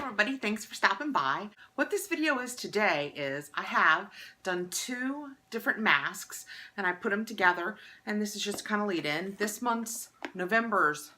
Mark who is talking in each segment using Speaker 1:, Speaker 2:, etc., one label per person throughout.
Speaker 1: everybody, thanks for stopping by. What this video is today is I have done two different masks and I put them together, and this is just kind of lead in. This month's November's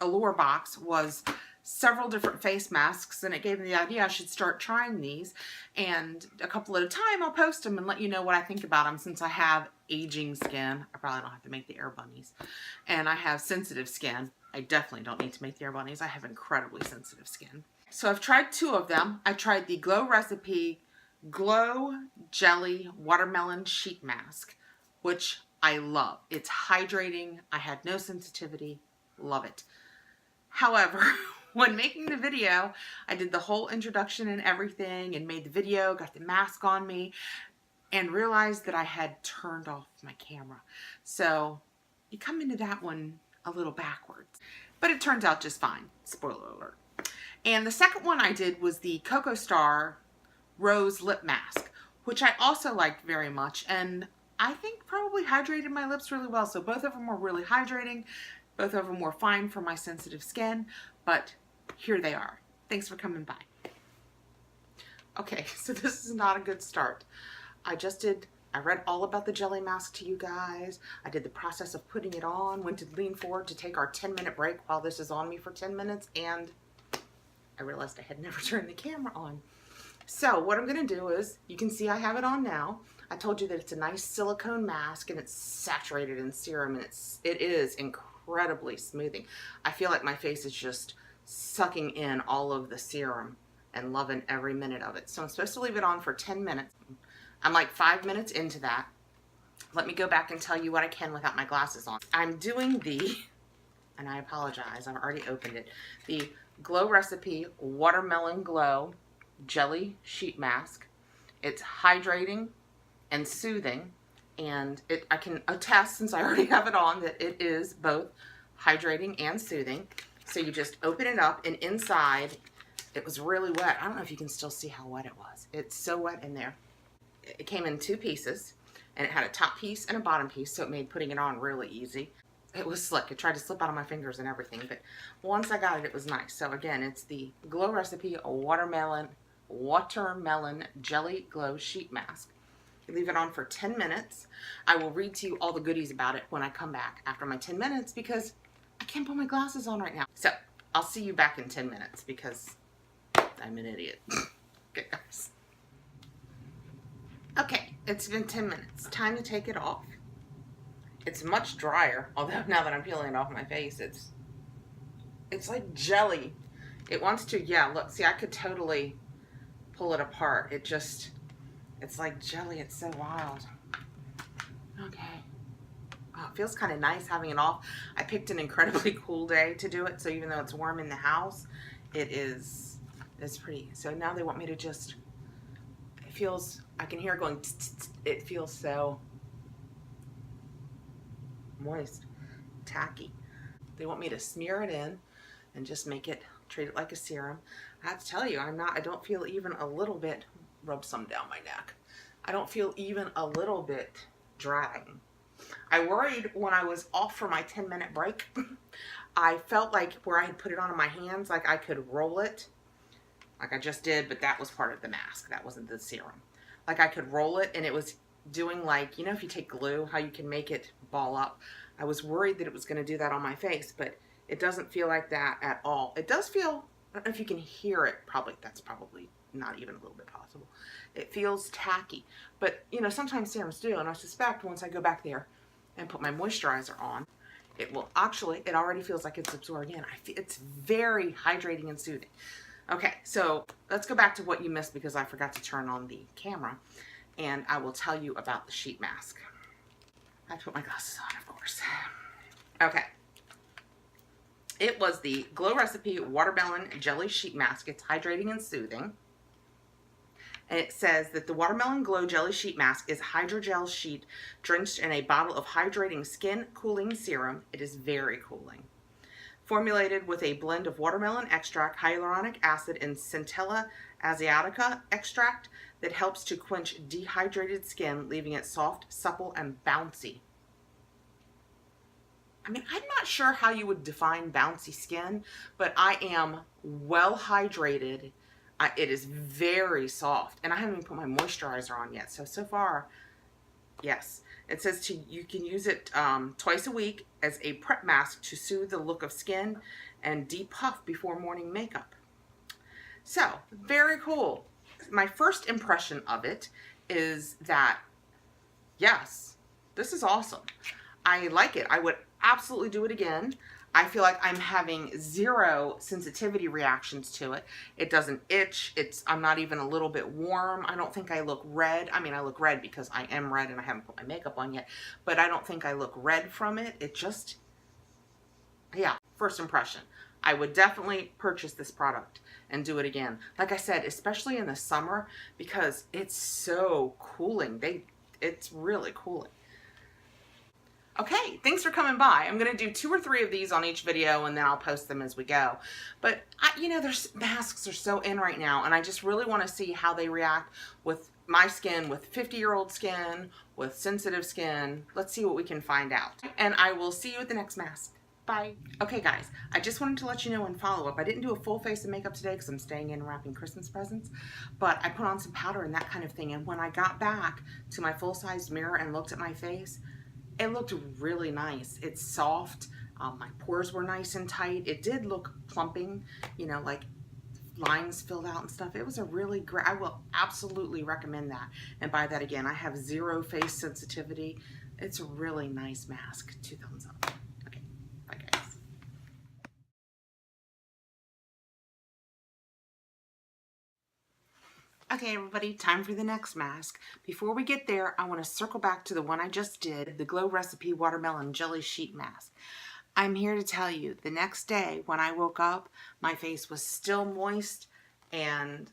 Speaker 1: Allure box was several different face masks, and it gave me the idea I should start trying these, and a couple at a time I'll post them and let you know what I think about them. Since I have aging skin, I probably don't have to make the air bunnies, and I have sensitive skin. I definitely don't need to make the air bunnies. I have incredibly sensitive skin. So I've tried two of them. I tried the Glow Recipe Glow Jelly Watermelon Sheet Mask, which I love. It's hydrating. I had no sensitivity. Love it. However, when making the video, I did the whole introduction and everything and made the video, got the mask on me, and realized that I had turned off my camera. So you come into that one a little backwards. But it turns out just fine. Spoiler alert. And the second one I did was the Kokostar Rose Lip Mask, which I also liked very much, and I think probably hydrated my lips really well. So both of them were really hydrating. Both of them were fine for my sensitive skin, but here they are. Thanks for coming by. Okay, so this is not a good start. I read all about the jelly mask to you guys. I did the process of putting it on, went to lean forward to take our 10-minute break while this is on me for 10 minutes, and I realized I had never turned the camera on. So what I'm going to do is, you can see I have it on now. I told you that it's a nice silicone mask and it's saturated in serum, and it is incredibly smoothing. I feel like my face is just sucking in all of the serum and loving every minute of it. So I'm supposed to leave it on for 10 minutes. I'm like 5 minutes into that. Let me go back and tell you what I can without my glasses on. I'm doing the, and I apologize, I've already opened it, the Glow Recipe Watermelon Glow Jelly Sheet Mask. It's hydrating and soothing, and I can attest, since I already have it on, that it is both hydrating and soothing. So you just open it up, and inside, it was really wet. I don't know if you can still see how wet it was. It's so wet in there. It came in two pieces, and it had a top piece and a bottom piece, so it made putting it on really easy. It was slick. It tried to slip out of my fingers and everything, but once I got it, it was nice. So again, it's the Glow Recipe Watermelon Jelly Glow Sheet Mask. You leave it on for 10 minutes. I will read to you all the goodies about it when I come back after my 10 minutes because I can't put my glasses on right now. So I'll see you back in 10 minutes because I'm an idiot. Okay, guys. Okay, it's been 10 minutes. Time to take it off. It's much drier, although now that I'm peeling it off my face, it's like jelly. It wants to, yeah, look, see, I could totally pull it apart. It's like jelly. It's so wild. Okay. Oh, it feels kind of nice having it off. I picked an incredibly cool day to do it, so even though it's warm in the house, it's pretty. So now they want me to just, it feels, I can hear it going, it feels so moist, tacky. They want me to smear it in and just treat it like a serum. I have to tell you, I don't feel even a little bit, rub some down my neck. I don't feel even a little bit drying. I worried when I was off for my 10-minute break. I felt like where I had put it on in my hands, like I could roll it, like I just did, but that was part of the mask. That wasn't the serum. Like I could roll it, and it was doing like, you know, if you take glue, how you can make it ball up. I was worried that it was going to do that on my face, but it doesn't feel like that at all. It does feel, I don't know if you can hear it, that's probably not even a little bit possible. It feels tacky, but you know, sometimes serums do, and I suspect once I go back there and put my moisturizer on, it will actually, it already feels like it's absorbing in. It's very hydrating and soothing. Okay, so let's go back to what you missed because I forgot to turn on the camera, and I will tell you about the sheet mask. I put my glasses on, of course. Okay. It was the Glow Recipe Watermelon Jelly Sheet Mask. It's hydrating and soothing. And it says that the Watermelon Glow Jelly Sheet Mask is hydrogel sheet drenched in a bottle of hydrating skin cooling serum. It is very cooling. Formulated with a blend of watermelon extract, hyaluronic acid, and Centella asiatica extract that helps to quench dehydrated skin, leaving it soft, supple, and bouncy. I mean, I'm not sure how you would define bouncy skin, but I am well hydrated It is very soft, and I haven't even put my moisturizer on yet. So far, yes. It says you can use it twice a week as a prep mask to soothe the look of skin and depuff before morning makeup. So, very cool. My first impression of it is that, yes, this is awesome. I like it. I would absolutely do it again. I feel like I'm having zero sensitivity reactions to it. It doesn't itch. I'm not even a little bit warm. I don't think I look red. I mean, I look red because I am red and I haven't put my makeup on yet, but I don't think I look red from it. It just, yeah, first impression. I would definitely purchase this product and do it again. Like I said, especially in the summer, because it's so cooling. It's really cooling. Okay, thanks for coming by. I'm going to do 2 or 3 of these on each video, and then I'll post them as we go. But, you know, masks are so in right now, and I just really want to see how they react with my skin, with 50-year-old skin, with sensitive skin. Let's see what we can find out. And I will see you at the next mask. Bye. Okay, guys, I just wanted to let you know in follow-up, I didn't do a full face of makeup today because I'm staying in wrapping Christmas presents, but I put on some powder and that kind of thing, and when I got back to my full-sized mirror and looked at my face, it looked really nice. It's soft. My pores were nice and tight. It did look plumping, you know, like lines filled out and stuff. It was a really great, I will absolutely recommend that and buy that again. I have zero face sensitivity. It's a really nice mask. 2 thumbs up. Okay, bye guys. Okay, everybody, time for the next mask. Before we get there, I want to circle back to the one I just did, the Glow Recipe Watermelon Jelly Sheet Mask. I'm here to tell you, the next day when I woke up, my face was still moist and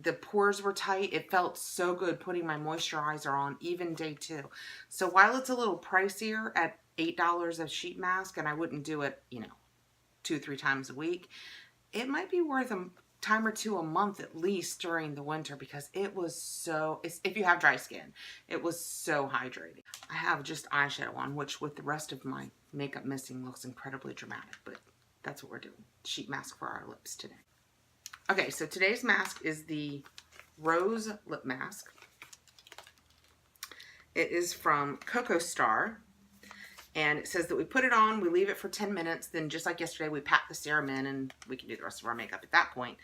Speaker 1: the pores were tight. It felt so good putting my moisturizer on, even day 2. So while it's a little pricier at $8 a sheet mask, and I wouldn't do it, you know, 2-3 times a week, it might be worth a time or 2 a month at least during the winter, because it was so, if you have dry skin, it was so hydrating. I have just eyeshadow on, which with the rest of my makeup missing looks incredibly dramatic, but that's what we're doing. Sheet mask for our lips today. Okay, so today's mask is the Rose Lip Mask. It is from Kokostar. And it says that we put it on, we leave it for 10 minutes, then just like yesterday, we pat the serum in and we can do the rest of our makeup at that point.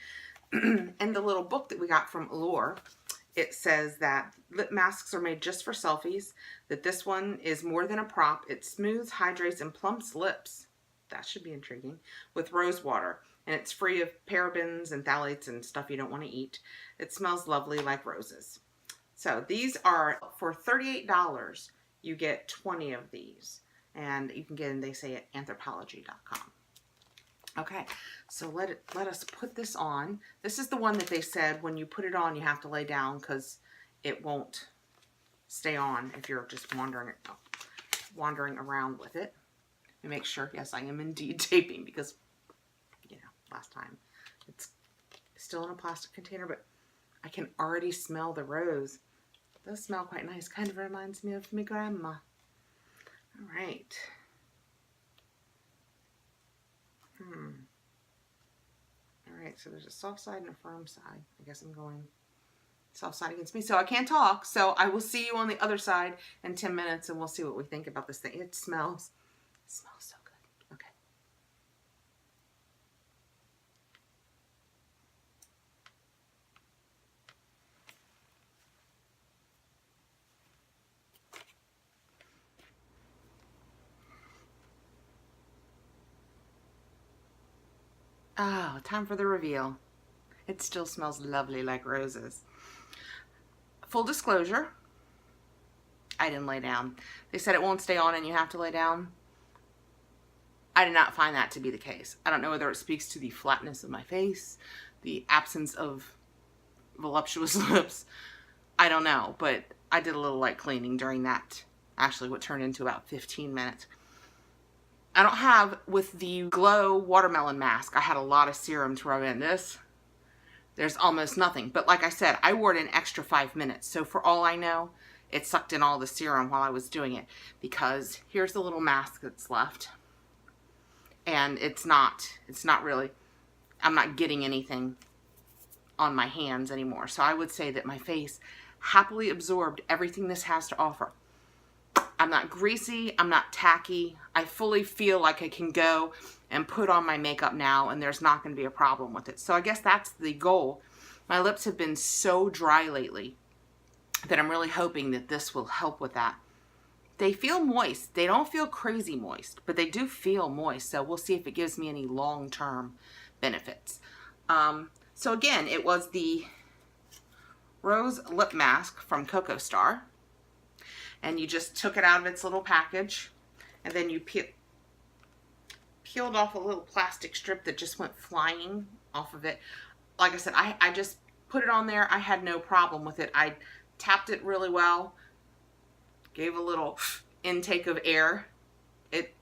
Speaker 1: In the little book that we got from Allure, it says that lip masks are made just for selfies, that this one is more than a prop. It smooths, hydrates, and plumps lips. That should be intriguing. With rose water. And it's free of parabens and phthalates and stuff you don't want to eat. It smells lovely like roses. So these are, for $38, you get 20 of these. And you can get them, they say, at anthropology.com. Okay, so let us put this on. This is the one that they said when you put it on, you have to lay down because it won't stay on if you're just wandering around with it. Let me make sure, yes, I am indeed taping because, you know, last time. It's still in a plastic container, but I can already smell the rose. It does smell quite nice. Kind of reminds me of my grandma. All right. All right, so there's a soft side and a firm side. I guess I'm going soft side against me. So I can't talk. So I will see you on the other side in 10 minutes and we'll see what we think about this thing. It smells so good. Okay. Oh, time for the reveal. It still smells lovely like roses. Full disclosure, I didn't lay down. They said it won't stay on and you have to lay down. I did not find that to be the case. I don't know whether it speaks to the flatness of my face, the absence of voluptuous lips. I don't know, but I did a little light cleaning during that, actually what turned into about 15 minutes. I don't have, with the Glow Watermelon Mask, I had a lot of serum to rub in. This, there's almost nothing. But like I said, I wore it an extra 5 minutes. So for all I know, it sucked in all the serum while I was doing it. Because here's the little mask that's left. And it's not really, I'm not getting anything on my hands anymore. So I would say that my face happily absorbed everything this has to offer. I'm not greasy, I'm not tacky. I fully feel like I can go and put on my makeup now and there's not going to be a problem with it. So I guess that's the goal. My lips have been so dry lately that I'm really hoping that this will help with that. They feel moist. They don't feel crazy moist, but they do feel moist. So we'll see if it gives me any long-term benefits. So again, it was the Rose Lip Mask from Kokostar. And you just took it out of its little package, and then you peeled off a little plastic strip that just went flying off of it. Like I said, I just put it on there. I had no problem with it. I tapped it really well, gave a little intake of air.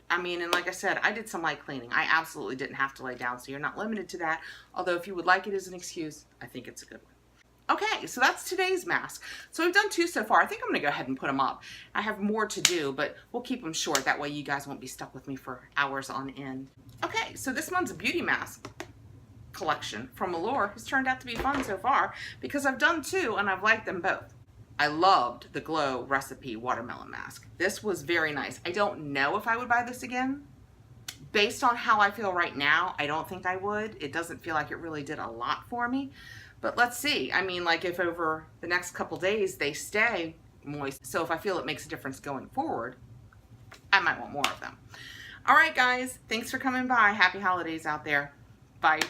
Speaker 1: I mean, and like I said, I did some light cleaning. I absolutely didn't have to lay down, so you're not limited to that. Although if you would like it as an excuse, I think it's a good one. Okay, so that's today's mask. So we've done 2 so far. I think I'm going to go ahead and put them up. I have more to do, but we'll keep them short. That way you guys won't be stuck with me for hours on end. Okay, so this month's beauty mask collection from Allure has turned out to be fun so far because I've done 2 and I've liked them both. I loved the Glow Recipe Watermelon Mask. This was very nice. I don't know if I would buy this again. Based on how I feel right now, I don't think I would. It doesn't feel like it really did a lot for me. But let's see. I mean, like if over the next couple days they stay moist, so if I feel it makes a difference going forward, I might want more of them. All right, guys. Thanks for coming by. Happy holidays out there. Bye.